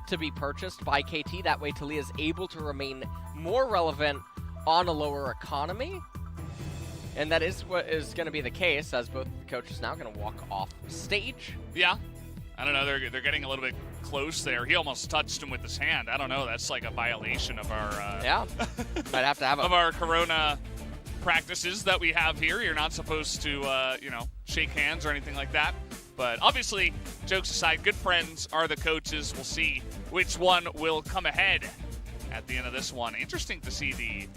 to be purchased by KT. That way Taliyah is able to remain more relevant on a lower economy. And that is what is going to be the case, as both coaches now going to walk off stage. Yeah. I don't know, they're getting a little bit close there. He almost touched him with his hand. I don't know, that's like a violation of our yeah. Might have to have of our Corona practices that we have here. You're not supposed to you know, shake hands or anything like that. But obviously, jokes aside, good friends are the coaches. We'll see which one will come ahead at the end of this one. Interesting to see the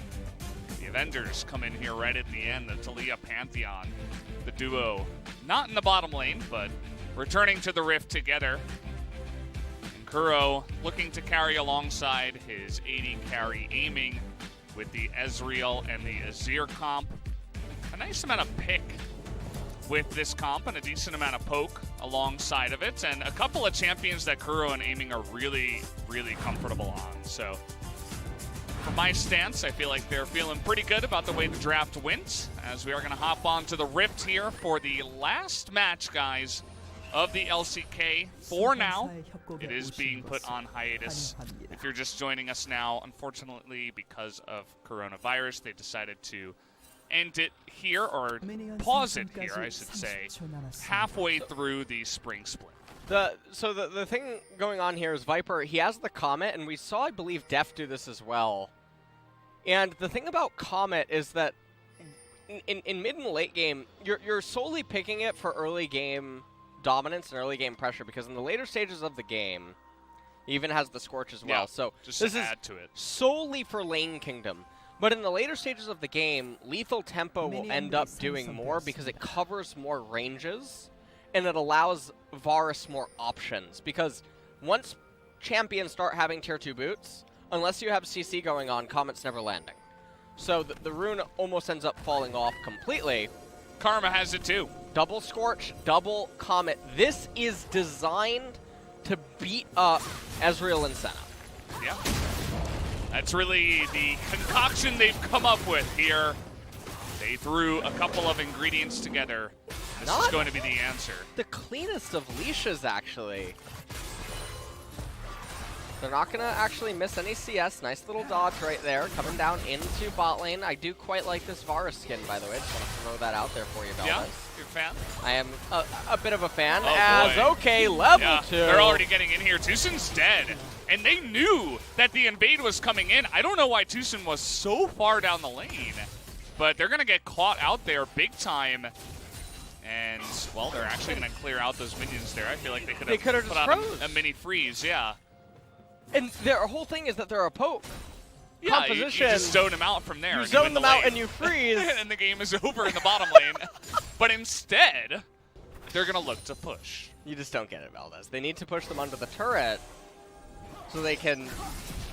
Avengers come in here right at the end, the Taliyah Pantheon, the duo. Not in the bottom lane, but returning to the Rift together. And Kuro looking to carry alongside his AD carry, aiming with the Ezreal and the Azir comp. A nice amount of pick with this comp and a decent amount of poke alongside of it. And a couple of champions that Kuro and aiming are really, really comfortable on. So from my stance, I feel like they're feeling pretty good about the way the draft went, as we are going to hop on to the Rift here for the last match, guys, of the LcK. For now, it is being put on hiatus. If you're just joining us now, unfortunately, because of coronavirus, they decided to end it here, or pause it here, I should say, halfway through the spring split. So the thing going on here is Viper, he has the Comet, and we saw, I believe, Def do this as well. And the thing about Comet is that in mid and late game, you're solely picking it for early game dominance and early game pressure, because in the later stages of the game, he even has the Scorch as well. Yeah, so just this to is add to it. Solely for lane kingdom. But in the later stages of the game, lethal tempo will end up doing more because it covers more ranges, and it allows Varus more options. Because once champions start having tier 2 boots, unless you have CC going on, Comet's never landing. So the rune almost ends up falling off completely. Karma has it too. Double Scorch, double Comet. This is designed to beat up Ezreal and Senna. Yeah. That's really the concoction they've come up with here. They threw a couple of ingredients together. This is going to be the answer. The cleanest of leashes, actually. They're not going to actually miss any CS. Nice little dodge right there, coming down into bot lane. I do quite like this Varus skin, by the way. Just want to throw that out there for you, Velvet. Yeah, you're a fan? I am a bit of a fan. Oh, as boy. OK, level 2. They're already getting in here. Tucson's dead. And they knew that the invade was coming in. I don't know why Tucson was so far down the lane. But they're going to get caught out there big time. And, well, they're actually going to clear out those minions there. I feel like they could have put out a mini freeze, yeah. And their whole thing is that they're a poke. Yeah, Composition. you just zone them out from there. You zone them out and you freeze. And the game is over in the bottom lane. But instead, they're going to look to push. You just don't get it, Valdez. They need to push them under the turret so they can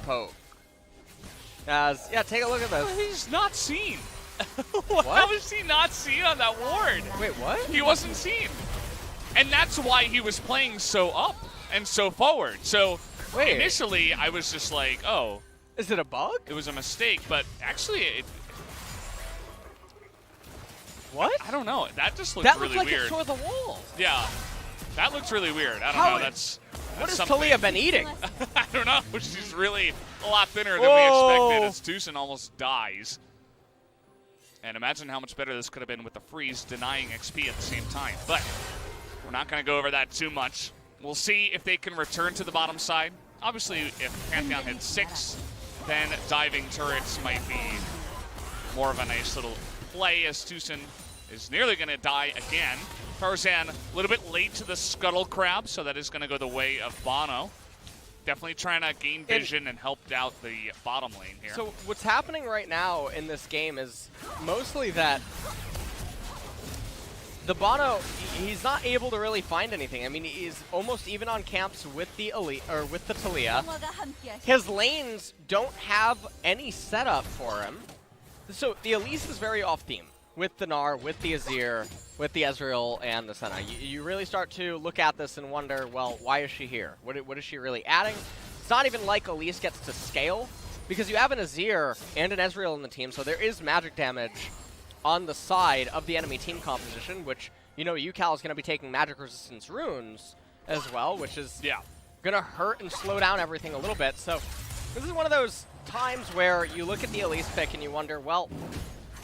poke. Yeah, take a look at this. He's not seen. What? How is he not seen on that ward? Wait, what? He wasn't seen. And that's why he was playing so up and so forward. So wait, initially, I was just like, oh. Is it a bug? It was a mistake, but actually what? I don't know. That just looks really like weird. It tore the wall. Yeah. That looks really weird. I don't know. That's what has something. Taliyah been eating? I don't know. She's really a lot thinner than we expected as Tucson almost dies. And imagine how much better this could have been with the freeze denying XP at the same time. But we're not going to go over that too much. We'll see if they can return to the bottom side. Obviously, if Pantheon hits 6, then diving turrets might be more of a nice little play, as Tucson is nearly going to die again. Tarzan a little bit late to the Scuttle Crab, so that is going to go the way of Bono. Definitely trying to gain vision and help out the bottom lane here. So what's happening right now in this game is mostly that the Bono, he's not able to really find anything. I mean, he's almost even on camps with the Elite, or with the Taliyah. His lanes don't have any setup for him. So the Elise is very off theme with the Gnar, with the Azir, with the Ezreal, and the Senna. You really start to look at this and wonder, well, why is she here? What is she really adding? It's not even like Elise gets to scale, because you have an Azir and an Ezreal in the team, so there is magic damage on the side of the enemy team composition, which, you know, UCal is going to be taking magic resistance runes as well, which is gonna hurt and slow down everything a little bit. So this is one of those times where you look at the Elise pick and you wonder, well,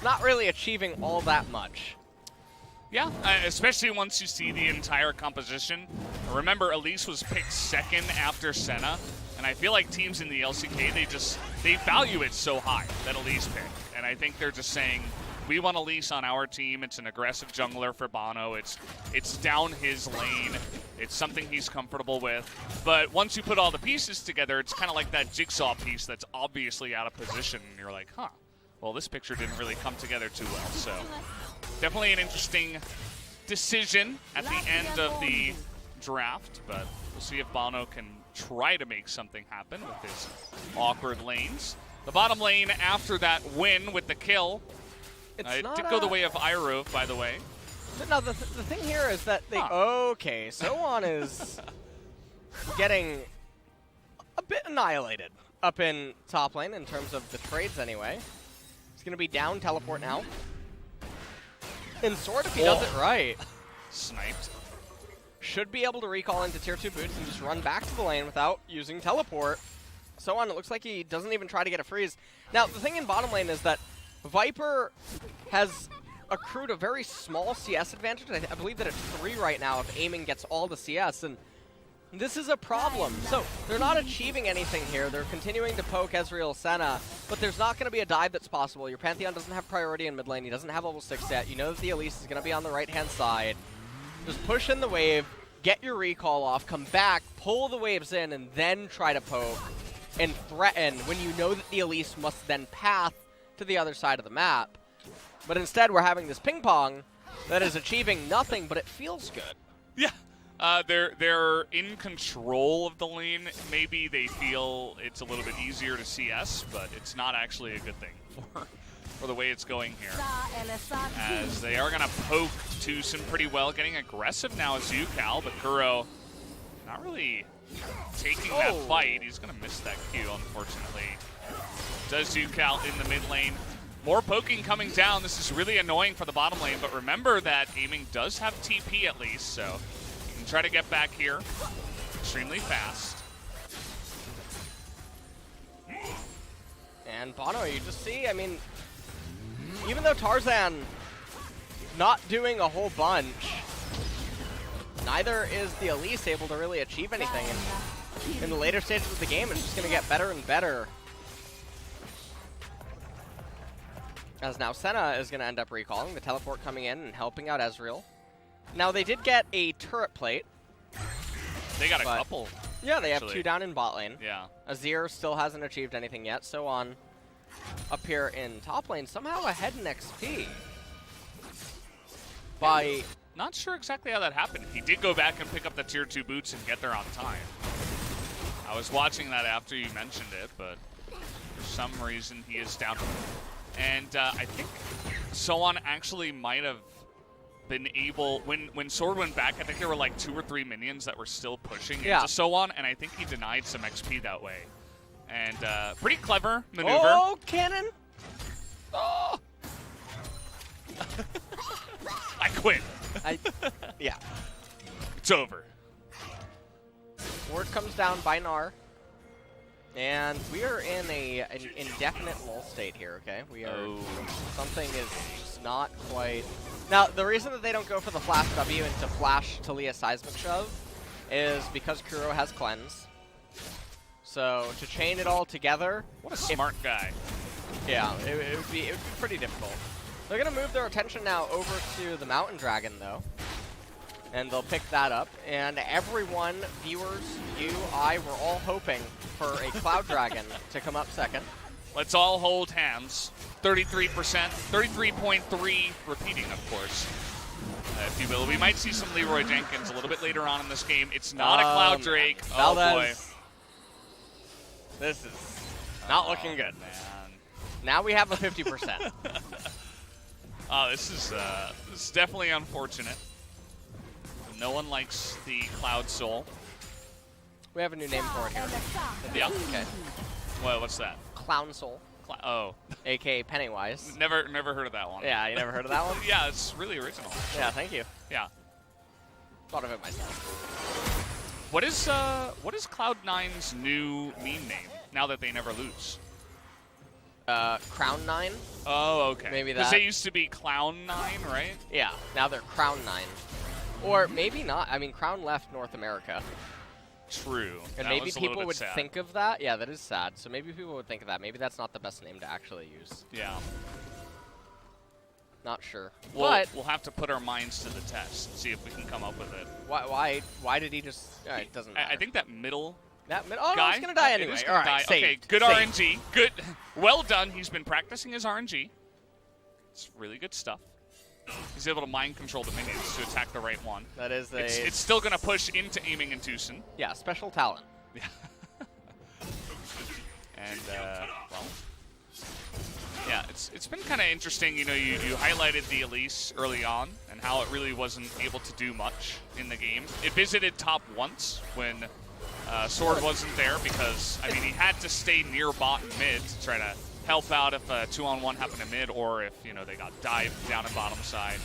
not really achieving all that much. Yeah, especially once you see the entire composition. Remember, Elise was picked second after Senna, and I feel like teams in the LcK, they value it so high, that Elise pick. And I think they're just saying, we want Elise on our team. It's an aggressive jungler for Bono. It's down his lane. It's something he's comfortable with. But once you put all the pieces together, it's kind of like that jigsaw piece that's obviously out of position. And you're like, huh, well, this picture didn't really come together too well. So definitely an interesting decision at the end of the draft. But we'll see if Bono can try to make something happen with his awkward lanes. The bottom lane after that win with the kill. It did go the way of Iroh, by the way. No, the thing here is that they... Okay, So-On is getting a bit annihilated up in top lane in terms of the trades anyway. He's going to be down teleport now. And Sword, if he does it right, sniped. Should be able to recall into tier 2 boots and just run back to the lane without using teleport. So-On, it looks like he doesn't even try to get a freeze. Now, the thing in bottom lane is that Viper has accrued a very small CS advantage. I believe that it's 3 right now if aiming gets all the CS, and this is a problem. So they're not achieving anything here. They're continuing to poke Ezreal Senna, but there's not going to be a dive that's possible. Your Pantheon doesn't have priority in mid lane. He doesn't have level 6 yet. You know that the Elise is going to be on the right-hand side. Just push in the wave, get your recall off, come back, pull the waves in, and then try to poke and threaten when you know that the Elise must then path to the other side of the map. But instead, we're having this ping pong that is achieving nothing, but it feels good. Yeah, they're in control of the lane. Maybe they feel it's a little bit easier to CS, but it's not actually a good thing for the way it's going here. As they are going to poke Tucson pretty well, getting aggressive now as Yucal, but Kuro not really taking that fight. He's going to miss that Q, unfortunately. Does Yucal in the mid lane. More poking coming down. This is really annoying for the bottom lane, but remember that aiming does have TP at least, so you can try to get back here extremely fast. And Bono, you just see, I mean, even though Tarzan not doing a whole bunch, neither is the Elise able to really achieve anything. And in the later stages of the game, it's just going to get better and better. As now Senna is going to end up recalling, the teleport coming in and helping out Ezreal. Now they did get a turret plate. They got a couple. Yeah, they have 2 down in bot lane. Yeah. Azir still hasn't achieved anything yet. So-On up here in top lane, somehow ahead in XP. By... Not sure exactly how that happened. He did go back and pick up the tier 2 boots and get there on time. I was watching that after you mentioned it, but for some reason he is down. And I think So-On actually might have been able, when Sword went back, I think there were like 2 or 3 minions that were still pushing into So-On, and I think he denied some XP that way. And pretty clever maneuver. Oh, cannon! Oh! I quit. Yeah. It's over. Word comes down by Gnar. And we are in an indefinite lull state here, okay? We are... Something is just not quite... Now, the reason that they don't go for the flash W into flash Talia seismic shove is because Kuro has cleanse. So, to chain it all together... What a smart guy. Yeah, it would be pretty difficult. They're going to move their attention now over to the Mountain Dragon, though. And they'll pick that up. And everyone, viewers, you, I, we're all hoping for a Cloud Dragon to come up second. Let's all hold hands. 33%, 33.3 repeating, of course. If you will. We might see some Leroy Jenkins a little bit later on in this game. It's not a Cloud Drake. Oh, boy. This is not looking good. Man. Now we have a 50%. This is definitely unfortunate. No one likes the Cloud Soul. We have a new name for it here. Yeah. Okay. Well, what's that? Clown Soul. A.k.a. Pennywise. Never heard of that one. Yeah, you never heard of that one? Yeah, it's really original. Yeah, thank you. Yeah. Thought of it myself. What is Cloud9's new meme name now that they never lose? Crown 9? Oh, okay. Maybe that. Because they used to be Clown 9, right? Yeah, now they're Crown 9. Or maybe not. I mean, Crown left North America. True. And that maybe was a people little bit would sad. think of that. Yeah, that is sad. So maybe people would think of that. Maybe that's not the best name to actually use. Yeah. Not sure. Well, but we'll have to put our minds to the test and see if we can come up with it. why did he just... it doesn't matter. I think that middle Oh, no, guy, he's going to die it anyway. is All gonna right, die. Okay, saved. good Saved. RNG. Good. Well done. He's been practicing his RNG. It's really good stuff. He's able to mind control the minions to attack the right one. That is a... It's still going to push into aiming and Tucson. Yeah, special talent. Yeah. And, well... Yeah, it's been kind of interesting. You know, you highlighted the Elise early on and how it really wasn't able to do much in the game. It visited top once when Sword wasn't there because, I mean, he had to stay near bot and mid to try to help out if a 2-on-1 happened to mid or if, you know, they got dived down in bottom side.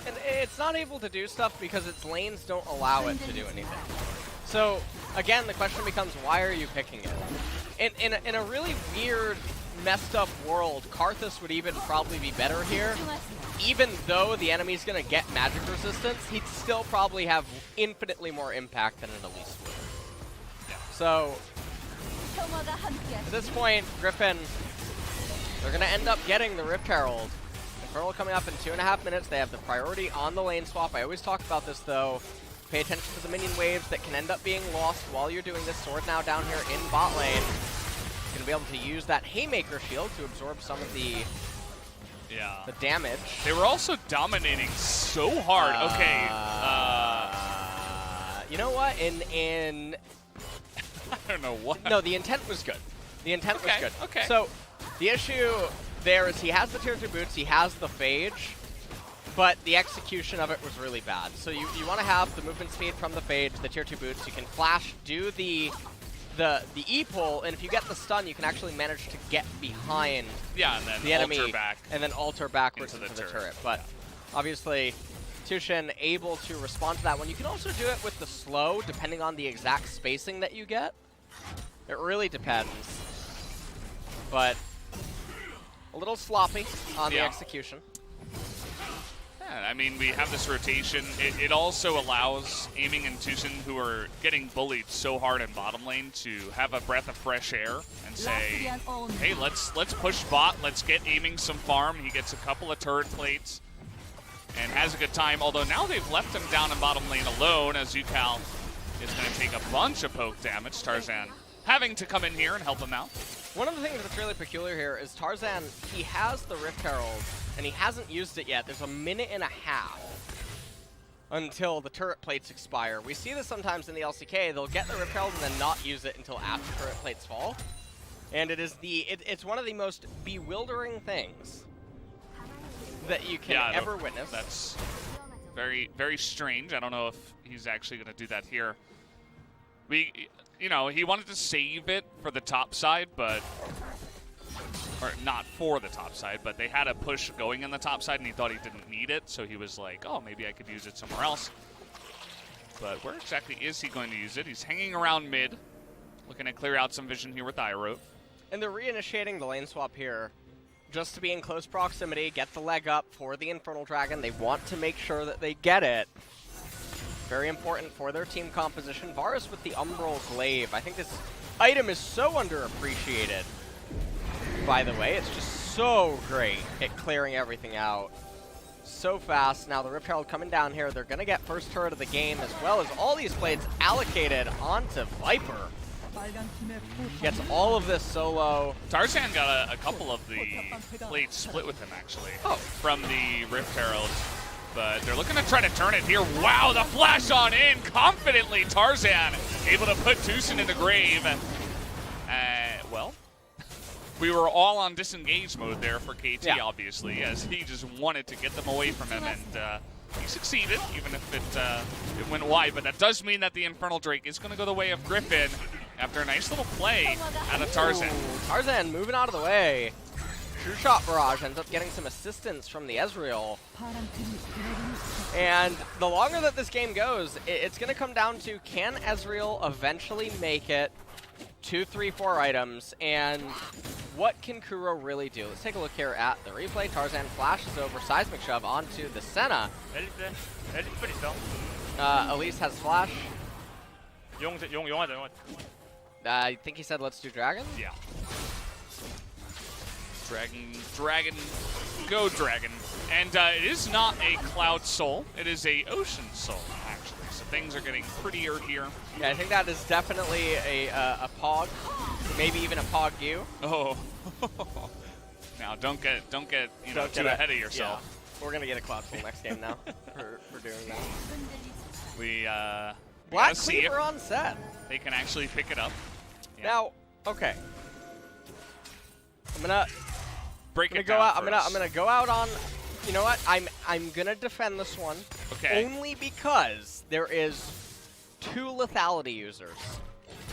And it's not able to do stuff because its lanes don't allow it to do anything. So, again, the question becomes, why are you picking it? In a really weird, messed up world, Karthus would even probably be better here. Even though the enemy's going to get magic resistance, he'd still probably have infinitely more impact than an Elise would. Yeah. So, at this point, Griffin, they're going to end up getting the Rift Herald. Infernal coming up in 2.5 minutes. They have the priority on the lane swap. I always talk about this, though. Pay attention to the minion waves that can end up being lost while you're doing this. Sword now down here in bot lane. Going to be able to use that Haymaker shield to absorb some of the damage. They were also dominating so hard. Okay. You know what? In I don't know what. No, the intent was good. The intent was good. Okay. So the issue there is he has the tier 2 boots, he has the Phage, but the execution of it was really bad. So you want to have the movement speed from the Phage, the tier 2 boots. You can flash, do the E-pull, and if you get the stun, you can actually manage to get behind and then the enemy alter back and then alter backwards into the turret. But obviously, Tushin able to respond to that one. You can also do it with the slow, depending on the exact spacing that you get. It really depends. But a little sloppy on the execution. Yeah, I mean, we have this rotation. It also allows aiming and Tucson, who are getting bullied so hard in bottom lane, to have a breath of fresh air and say, hey, let's push bot, let's get aiming some farm. He gets a couple of turret plates and has a good time. Although now they've left him down in bottom lane alone, as Ucal is going to take a bunch of poke damage. Tarzan having to come in here and help him out. One of the things that's really peculiar here is Tarzan, he has the Rift Herald, and he hasn't used it yet. There's a minute and a half until the turret plates expire. We see this sometimes in the LcK. They'll get the Rift Herald and then not use it until after turret plates fall. And it is it's one of the most bewildering things that you can ever witness. That's very, very strange. I don't know if he's actually going to do that here. You know, he wanted to save it for the top side, but... Or not for the top side, but they had a push going in the top side, and he thought he didn't need it, so he was like, oh, maybe I could use it somewhere else. But where exactly is he going to use it? He's hanging around mid, looking to clear out some vision here with Iroh. And they're reinitiating the lane swap here just to be in close proximity, get the leg up for the Infernal Dragon. They want to make sure that they get it. Very important for their team composition. Varus with the Umbral Glaive. I think this item is so underappreciated, by the way. It's just so great at clearing everything out so fast. Now the Rift Herald coming down here. They're going to get first turret of the game, as well as all these plates allocated onto Viper. Gets all of this solo. Tarzan got a couple of the plates split with him, actually, from the Rift Herald. But they're looking to try to turn it here. Wow, the flash on in confidently. Tarzan able to put Tucson in the grave. Well, we were all on disengage mode there for KT, obviously, as he just wanted to get them away from him, and he succeeded, even if it went wide. But that does mean that the Infernal Drake is going to go the way of Griffin after a nice little play out of Tarzan. Ooh, Tarzan moving out of the way. True Shot Barrage ends up getting some assistance from the Ezreal. And the longer that this game goes, it's going to come down to, can Ezreal eventually make it 2, 3, 4 items, and what can Kuro really do? Let's take a look here at the replay. Tarzan flashes over, seismic shove onto the Senna. Elise has flash. I think he said let's do dragon? Yeah. Dragon, go dragon. And it is not a cloud soul, it is a ocean soul, actually. So things are getting prettier here. Yeah, I think that is definitely a Pog, maybe even a Pog U. Oh. Now don't get you know, too ahead of yourself. Yeah. We're gonna get a cloud soul next game now for doing that. We Black Cleaver on set. They can actually pick it up. Yeah. Now, okay. I'm gonna go out. I'm gonna go out on. You know what? I'm gonna defend this one. Okay. Only because there is 2 lethality users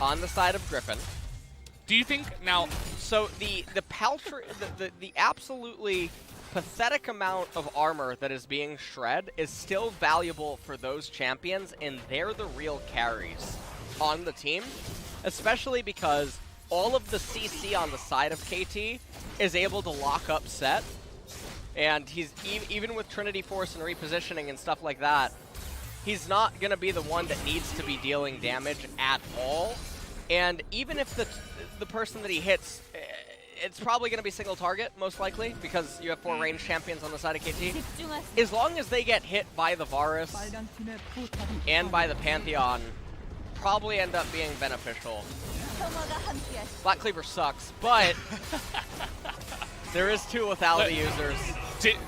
on the side of Griffin. Do you think now? So the absolutely pathetic amount of armor that is being shred is still valuable for those champions, and they're the real carries on the team, especially because all of the CC on the side of KT is able to lock up set, and he's even with Trinity Force and repositioning and stuff like that, he's not going to be the one that needs to be dealing damage at all. And even if the person that he hits, it's probably going to be single target, most likely, because you have 4 ranged champions on the side of KT. As long as they get hit by the Varus and by the Pantheon, probably end up being beneficial. Black Cleaver sucks, but there is 2 lethality users.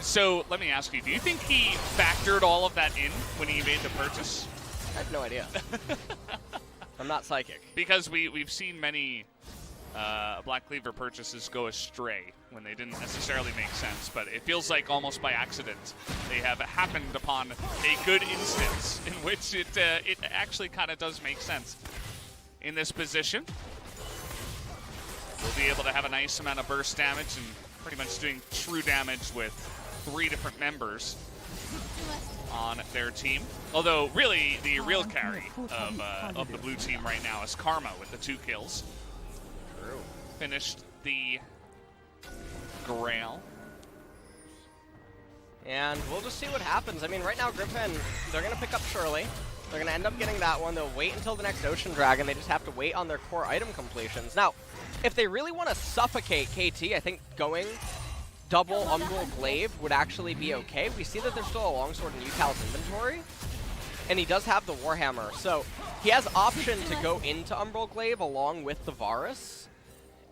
So let me ask you, do you think he factored all of that in when he made the purchase? I have no idea. I'm not psychic. Because we've seen many Black Cleaver purchases go astray when they didn't necessarily make sense, but it feels like almost by accident they have happened upon a good instance in which it actually kind of does make sense. In this position, we'll be able to have a nice amount of burst damage and pretty much doing true damage with 3 different members on their team. Although, really, the real carry of the blue team right now is Karma with the 2 kills. True. Finished the Grail. And we'll just see what happens. I mean, right now, Griffin, they're going to pick up Shirley. They're going to end up getting that one. They'll wait until the next Ocean Dragon. They just have to wait on their core item completions. Now, if they really want to suffocate KT, I think going double Umbral Glaive would actually be okay. We see that there's still a Longsword in Utal's inventory, and he does have the Warhammer. So he has option to go into Umbral Glaive along with the Varus.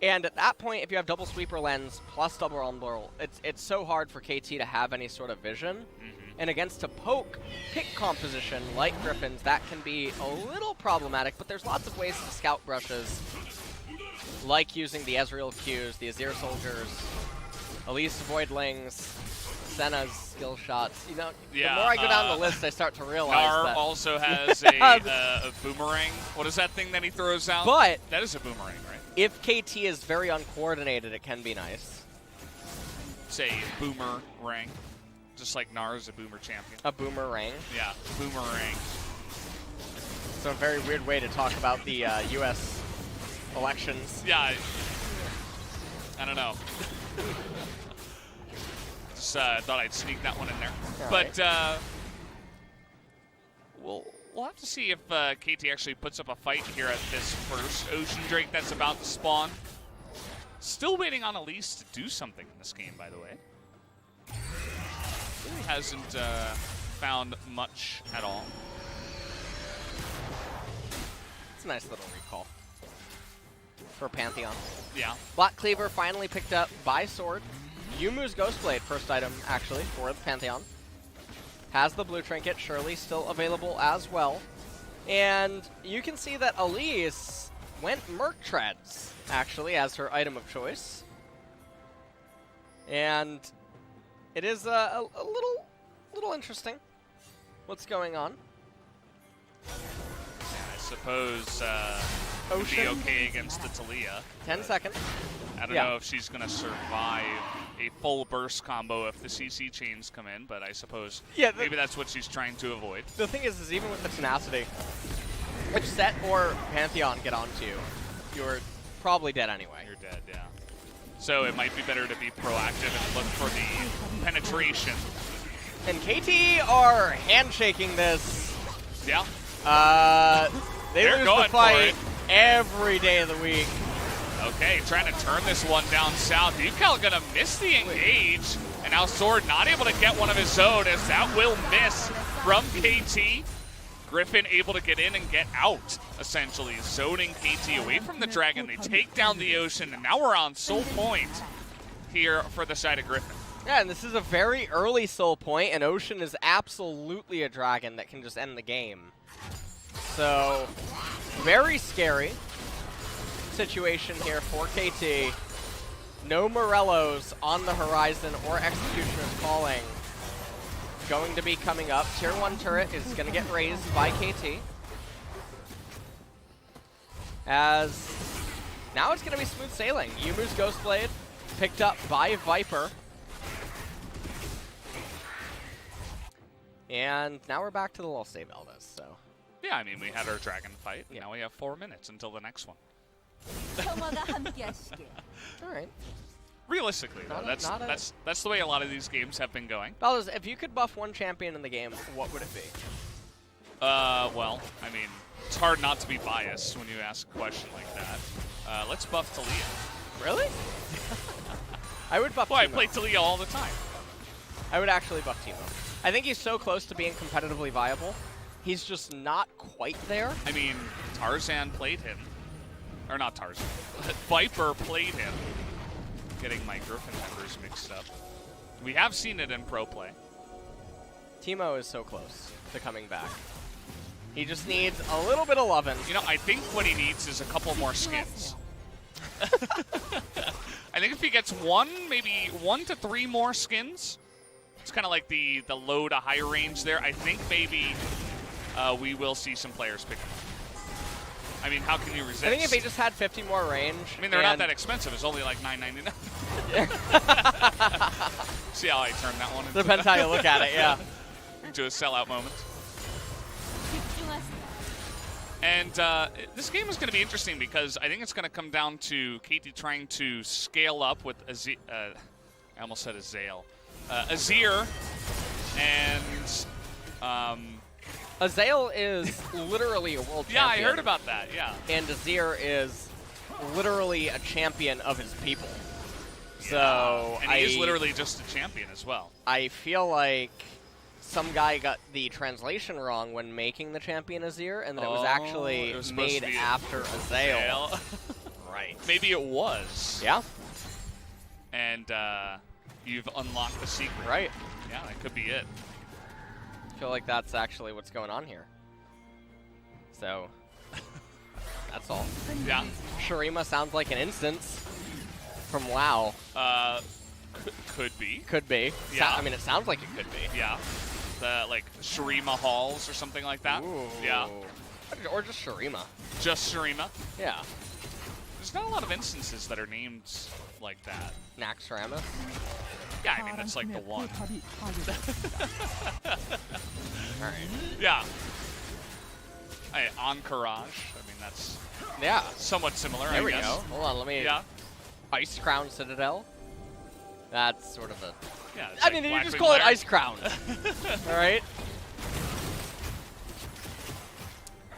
And at that point, if you have double Sweeper Lens plus double Umbral, it's so hard for KT to have any sort of vision. And against a poke pick composition like Griffin's, that can be a little problematic, but there's lots of ways to scout brushes, like using the Ezreal Qs, the Azir Soldiers, Elise Voidlings, Senna's skill shots. You know, yeah, the more I go down the list, I start to realize Nar that also has a boomerang. What is that thing that he throws out? But that is a boomerang, right? If KT is very uncoordinated, it can be nice. Say boomerang. Just like Nar is a boomer champion. A boomerang? Yeah, boomerang. It's a very weird way to talk about the U.S. elections. Yeah, I don't know. Just thought I'd sneak that one in there. All but right. we'll have to see if KT actually puts up a fight here at this first Ocean Drake that's about to spawn. Still waiting on Elise to do something in this game, by the way. Really hasn't found much at all. It's a nice little recall for Pantheon. Yeah. Black Cleaver finally picked up by Sword. Yumu's Ghostblade, first item, actually, for the Pantheon. Has the blue trinket, Shirley still available as well. And you can see that Elise went Merc Treads, actually, as her item of choice. And it is a little interesting what's going on. I suppose Ocean. be okay against the Talia. 10 seconds. I don't know if she's going to survive a full burst combo if the CC chains come in, but I suppose maybe that's what she's trying to avoid. The thing is even with the tenacity, which set or Pantheon get onto you, you're probably dead anyway. You're dead, yeah. So it might be better to be proactive and look for the penetration. And KT are handshaking this. Yeah. They lose the fight every day of the week. Okay, trying to turn this one down south. UCal gonna miss the engage, and now Sword not able to get one of his own as that will miss from KT. Griffin able to get in and get out, essentially, zoning KT away from the Dragon. They take down the Ocean, and now we're on Soul Point here for the side of Griffin. Yeah, and this is a very early Soul Point, and Ocean is absolutely a Dragon that can just end the game. So, very scary situation here for KT. No Morellos on the horizon or Executioners falling. Going to be coming up. Tier 1 turret is going to get raised by KT. As now it's going to be smooth sailing. Yumu's Ghostblade picked up by Viper. And now we're back to the LoL save Elvis, so. Yeah, I mean, we had our Dragon fight. Yeah. Now we have 4 minutes until the next one. All right. Realistically, though, that's the way a lot of these games have been going. Bellas, if you could buff one champion in the game, what would it be? Well, I mean, it's hard not to be biased when you ask a question like that. Let's buff Talia. Really? I would buff Well, Teemo. I play Talia all the time. I would actually buff Teemo. I think he's so close to being competitively viable. He's just not quite there. I mean, Tarzan played him. Or not Tarzan. Viper played him. Getting my Griffin members mixed up. We have seen it in pro play. Teemo is so close to coming back. He just needs a little bit of lovin'. You know, I think what he needs is a couple more skins. I think if he gets maybe 1 to 3 more skins, it's kind of like the low to high range there. I think maybe we will see some players pick him up. I mean, how can you resist? I think if he just had 50 more range. I mean, they're not that expensive. It's only like $9.99. See how I turned that one into Depends how you look at it, yeah. into a sellout moment. And this game is going to be interesting because I think it's going to come down to KT trying to scale up with I almost said Azale. Azir and Azale is literally a world champion. Yeah, I heard about that, yeah. And Azir is literally a champion of his people. Yeah. So and he is literally just a champion as well. I feel like some guy got the translation wrong when making the champion Azir, and that it was actually made after Azale. Right. Maybe it was. Yeah. And you've unlocked the secret. Right. Yeah, that could be it. I feel like that's actually what's going on here. So, that's all. Yeah. Shurima sounds like an instance from WoW. Could be. Could be. Yeah. I mean, it sounds like it could be. Yeah. Like Shurima Halls or something like that. Ooh. Yeah. Or just Shurima. Just Shurima. Yeah. There's not a lot of instances that are named like that. Naxxramas. Yeah, I mean, that's like the one. Alright. Yeah. Encourage. I mean, that's somewhat similar, there I guess. There we go. Hold on, let me... Yeah. Ice Crown Citadel. That's sort of a... Yeah, I mean, you just call it Ice Crown. Alright?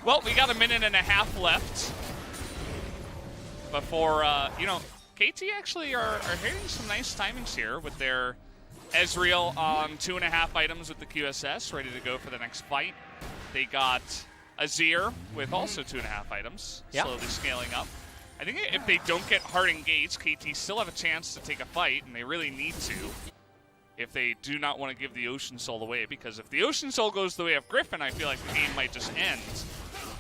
Well, we got 1.5 minutes left before, you know, KT actually are hitting some nice timings here with their Ezreal on 2.5 items with the QSS, ready to go for the next fight. They got Azir with also 2.5 items, slowly scaling up. I think if they don't get hard engaged, KT still have a chance to take a fight, and they really need to if they do not want to give the Ocean Soul away, because if the Ocean Soul goes the way of Griffin, I feel like the game might just end,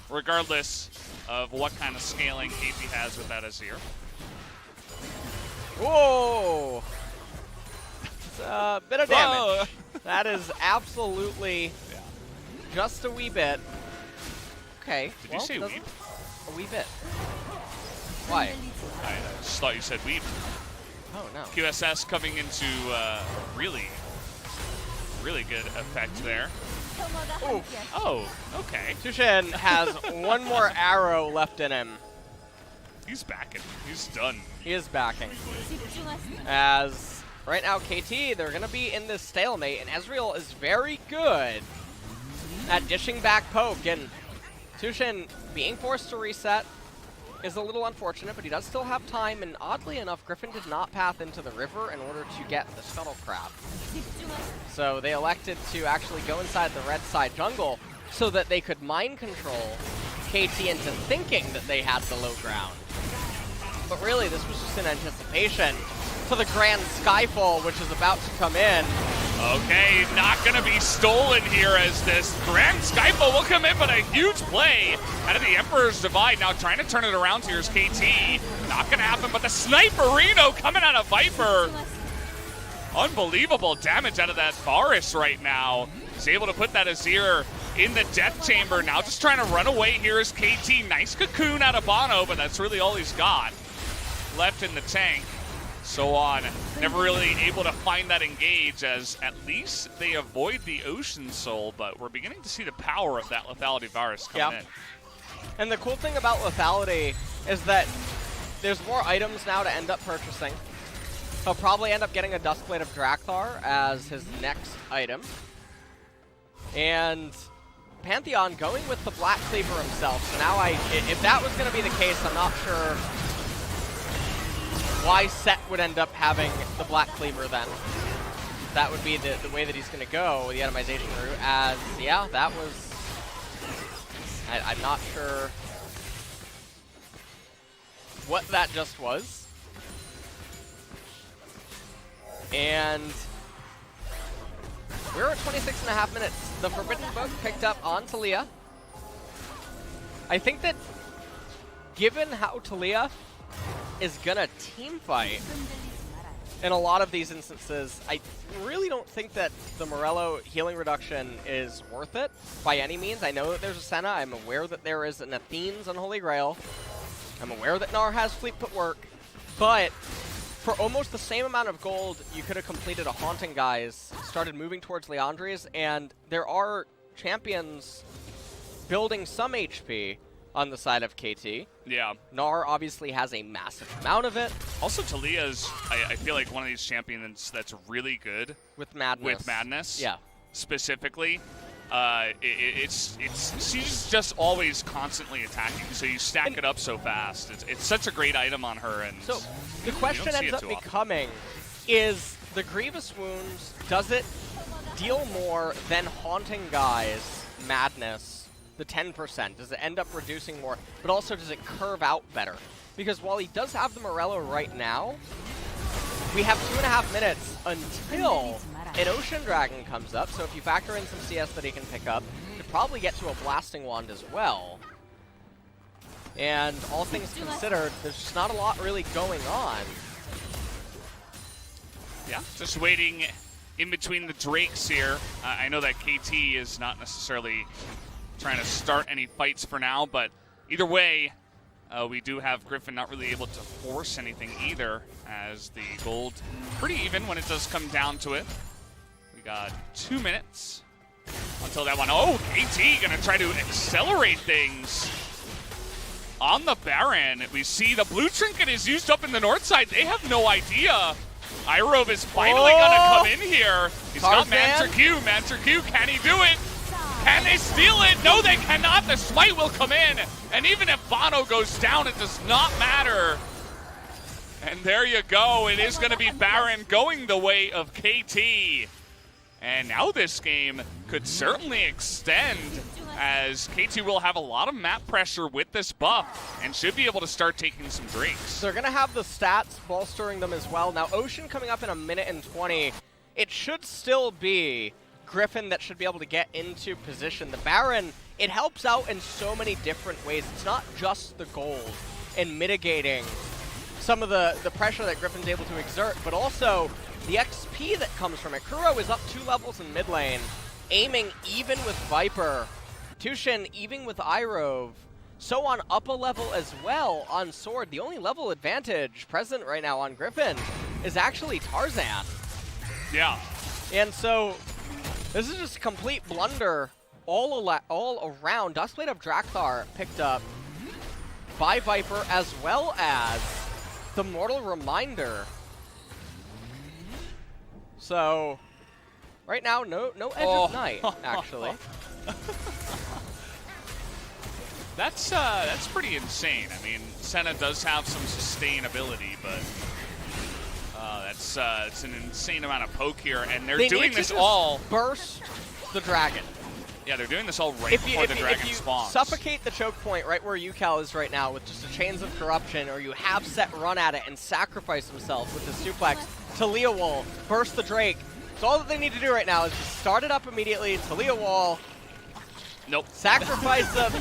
regardless of what kind of scaling KT has with that Azir. Whoa! It's a bit of damage. That is absolutely just a wee bit. Okay. Did you say weep? A wee bit. Why? I just thought you said weep. Oh, no. QSS coming into a really good effect there. Ooh. Oh, okay. Tushin has one more arrow left in him. He's backing. He's done. He is backing. As right now, KT, they're going to be in this stalemate, and Ezreal is very good at dishing back poke, and Tushin being forced to reset is a little unfortunate, but he does still have time, and oddly enough, Griffin did not path into the river in order to get the scuttlecraft. So they elected to actually go inside the red side jungle so that they could mind control KT into thinking that they had the low ground. But really, this was just in anticipation for the grand Skyfall, which is about to come in. Okay, not going to be stolen here as this grand Skyfall will come in, but a huge play out of the Emperor's Divide. Now trying to turn it around here is KT. Not going to happen, but the Sniperino coming out of Viper. Unbelievable damage out of that Varus right now. He's able to put that Azir in the death chamber. Now just trying to run away here is KT. Nice cocoon out of Bono, but that's really all he's got left in the tank. So on, never really able to find that engage, as at least they avoid the Ocean Soul, but we're beginning to see the power of that Lethality Virus coming in. And the cool thing about Lethality is that there's more items now to end up purchasing. He'll probably end up getting a Duskblade of Drakthar as his next item. And Pantheon going with the Black Cleaver himself. So now if that was going to be the case, I'm not sure why Set would end up having the Black Cleaver then. That would be the way that he's going to go, the itemization route, as, yeah, that was... I'm not sure what that just was. And we're at 26.5 minutes. The Forbidden Book picked up on Taliyah. I think that given how Taliyah is gonna team fight in a lot of these instances, I really don't think that the Morello healing reduction is worth it by any means. I know that there's a Senna. I'm aware that there is an Athene's Unholy Grail. I'm aware that Gnar has Fleet Footwork, but for almost the same amount of gold, you could have completed a Haunting Guise, started moving towards Liandry's, and there are champions building some HP on the side of KT. Yeah. Gnar obviously has a massive amount of it. Also, Taliyah's, I feel like one of these champions that's really good. With Madness. Yeah. Specifically. She's just always constantly attacking, so you stack it up so fast. It's such a great item on her. And so the question ends up becoming, is the Grievous Wounds, does it deal more than Haunting Guise Madness? The 10%, does it end up reducing more, but also does it curve out better? Because while he does have the Morello right now, we have 2.5 minutes until an Ocean Dragon comes up, so if you factor in some CS that he can pick up, you could probably get to a Blasting Wand as well. And all things considered, there's just not a lot really going on. Yeah, just waiting in between the Drakes here. I know that KT is not necessarily trying to start any fights for now, but either way, we do have Griffin not really able to force anything either, as the gold pretty even when it does come down to it. We got 2 minutes until that one. Oh, KT gonna try to accelerate things on the Baron. We see the blue trinket is used up in the north side. They have no idea. Irov is finally gonna come in here. He's got Mancer Q. Mancer Q, can he do it? Can they steal it? No, they cannot. The smite will come in. And even if Bono goes down, it does not matter. And there you go. It is going to be Baron going the way of KT. And now this game could certainly extend, as KT will have a lot of map pressure with this buff and should be able to start taking some drinks. They're going to have the stats bolstering them as well. Now, Ocean coming up in 1:20. It should still be Griffin that should be able to get into position. The Baron, it helps out in so many different ways. It's not just the gold and mitigating some of the pressure that Griffin's able to exert, but also the XP that comes from it. Kuro is up 2 levels in mid lane, aiming even with Viper. Tushin even with Irov. So on up a level as well on Sword. The only level advantage present right now on Griffin is actually Tarzan. Yeah. And so this is just a complete blunder all around. Duskblade of Drakthar picked up by Viper, as well as the Mortal Reminder. So right now, no Edge of Night, actually. That's pretty insane. I mean, Senna does have some sustainability, but it's an insane amount of poke here, and they're doing this all. Burst the dragon. Yeah, they're doing this all right before the dragon spawns. Suffocate the choke point right where UCal is right now with just a Chains of Corruption, or you have Set run at it and sacrifice himself with the suplex. Talia Wall, burst the Drake. So all that they need to do right now is just start it up immediately. Talia Wall. Nope. Sacrifice the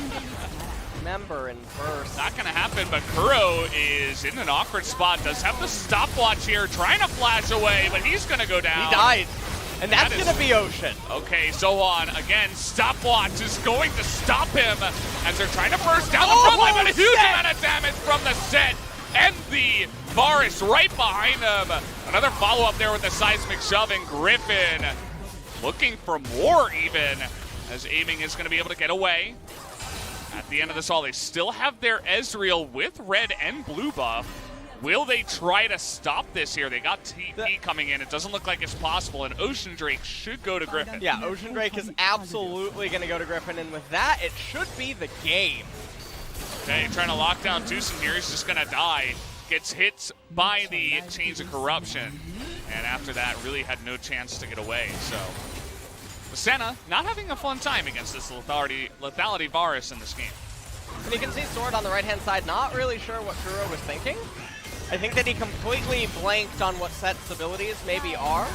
member and burst. Not going to happen, but Kuro is in an awkward spot. Does have the stopwatch here, trying to flash away, but he's going to go down. He died. And that's going to be Ocean. Okay, so on. Again, stopwatch is going to stop him as they're trying to burst down the front line, but a huge amount of damage from the Set. And the Varus right behind him. Another follow-up there with the seismic shove, and Griffin looking for more even, as aiming is going to be able to get away. At the end of this all, they still have their Ezreal with red and blue buff. Will they try to stop this here? They got TP coming in. It doesn't look like it's possible, and Ocean Drake should go to Griffin. Yeah, Ocean Drake is absolutely going to go to Griffin, and with that, it should be the game. Okay, trying to lock down Deucin here. He's just going to die. Gets hit by the Chains of Corruption, and after that, really had no chance to get away. So, Senna not having a fun time against this lethality Varus in this game. And you can see Sword on the right-hand side, not really sure what Kuro was thinking. I think that he completely blanked on what Set's abilities maybe are,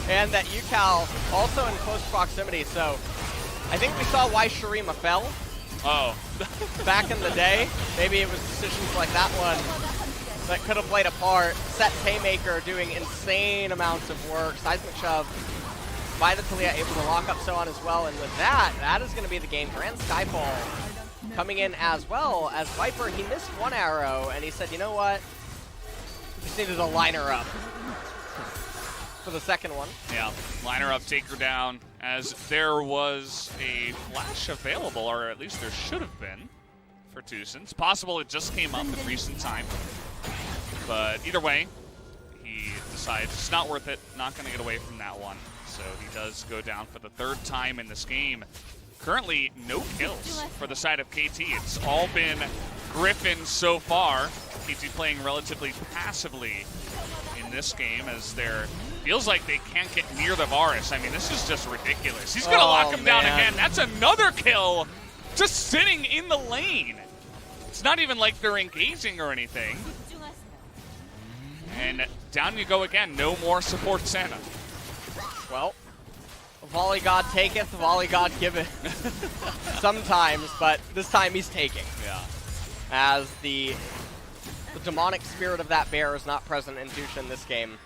and that UCal also in close proximity. So I think we saw why Shurima fell. Oh. Back in the day. Maybe it was decisions like that one that could have played a part. Set Paymaker doing insane amounts of work. Seismic shove by the Talia, able to lock up Sohan as well. And with that, that is going to be the game. Grand Skyfall coming in as well as Viper. He missed one arrow, and he said, you know what? Just needed to line her up for the second one. Yeah, line her up, take her down, as there was a flash available, or at least there should have been, for Deucin. It's possible it just came up in recent time. But either way, he decides it's not worth it, not going to get away from that one. So he does go down for the third time in this game. Currently, no kills for the side of KT. It's all been Griffin so far. KT playing relatively passively in this game, as there feels like they can't get near the Varus. I mean, this is just ridiculous. He's going to lock him down again. That's another kill just sitting in the lane. It's not even like they're engaging or anything. And down you go again. No more support Senna. Well, volley god taketh, volley god giveth. Sometimes, but this time he's taking. Yeah. As the demonic spirit of that bear is not present in Dushin this game.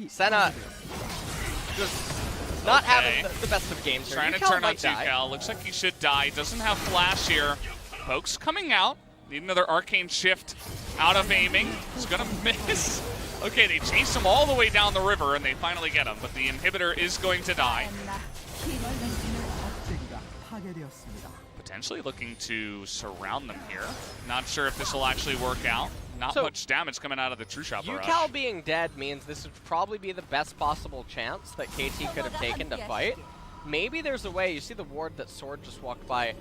Senna just not having the best of games here. Trying to turn on UCal. Looks like he should die. Doesn't have flash here. Pokes coming out. Need another arcane shift out of aiming. He's going to miss. Okay, they chase him all the way down the river, and they finally get him, but the inhibitor is going to die. Potentially looking to surround them here. Not sure if this will actually work out. Not much damage coming out of the True Shot Barrage. UCal being dead means this would probably be the best possible chance that KT could have taken to fight. Maybe there's a way. You see the ward that Sword just walked by.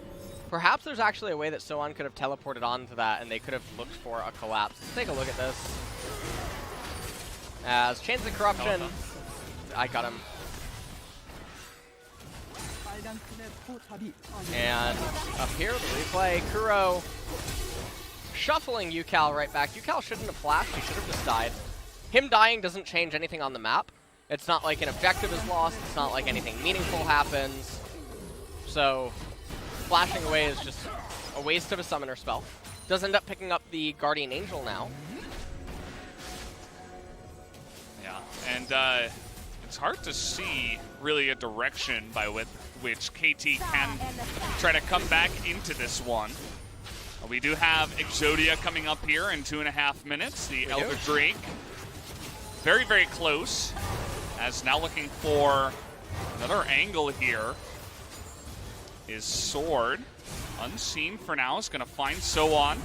Perhaps there's actually a way that Sohan could have teleported onto that, and they could have looked for a collapse. Let's take a look at this. As Chains of Corruption, I got him. And up here, the replay, Kuro shuffling UCal right back. UCal shouldn't have flashed, he should have just died. Him dying doesn't change anything on the map. It's not like an objective is lost, it's not like anything meaningful happens. So, flashing away is just a waste of a summoner spell. Does end up picking up the Guardian Angel now. Yeah, and It's hard to see really a direction by which KT can try to come back into this one. We do have Exodia coming up here in 2.5 minutes. The Elder Drake. Very, very close. As now looking for another angle here is Sword. Unseen for now. Is going to find So-On.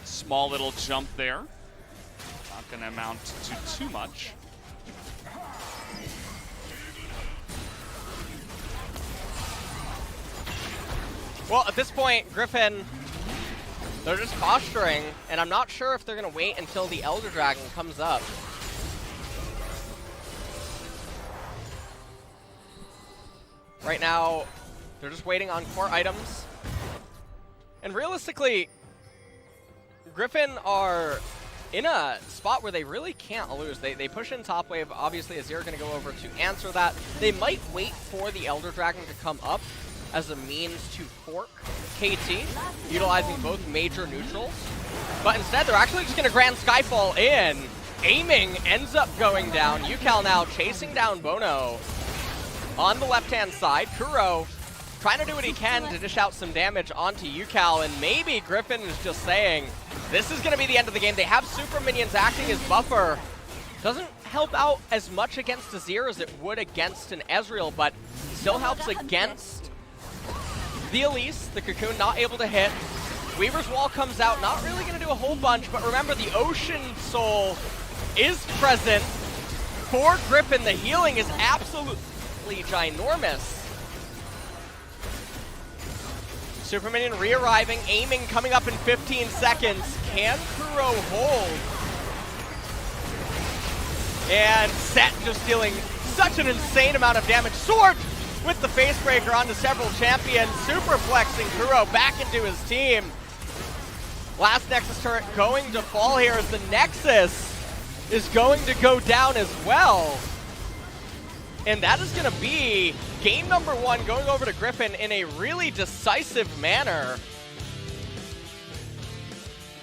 Small little jump there. Not going to amount to too much. Well, at this point, Griffin, they're just posturing, and I'm not sure if they're going to wait until the Elder Dragon comes up. Right now, they're just waiting on core items. And realistically, Griffin are in a spot where they really can't lose. They push in top wave. Obviously, Azir going to go over to answer that. They might wait for the Elder Dragon to come up as a means to fork KT, utilizing both major neutrals. But instead, they're actually just going to Grand Skyfall in. Aiming ends up going down. Yucal now chasing down Bono on the left-hand side. Kuro trying to do what he can to dish out some damage onto Yucal, and maybe Griffin is just saying, this is going to be the end of the game. They have super minions acting as buffer. Doesn't help out as much against Azir as it would against an Ezreal, but still helps against the Elise. The Cocoon not able to hit. Weaver's Wall comes out, not really going to do a whole bunch, but remember the Ocean Soul is present for Griffin. The healing is absolutely ginormous. Super Minion re-arriving, aiming, coming up in 15 seconds. Can Kuro hold? And Set just dealing such an insane amount of damage. Sword with the face breaker onto several champions. Superplexing Kuro back into his team. Last Nexus turret going to fall here as the Nexus is going to go down as well. And that is going to be game number 1 going over to Griffin in a really decisive manner.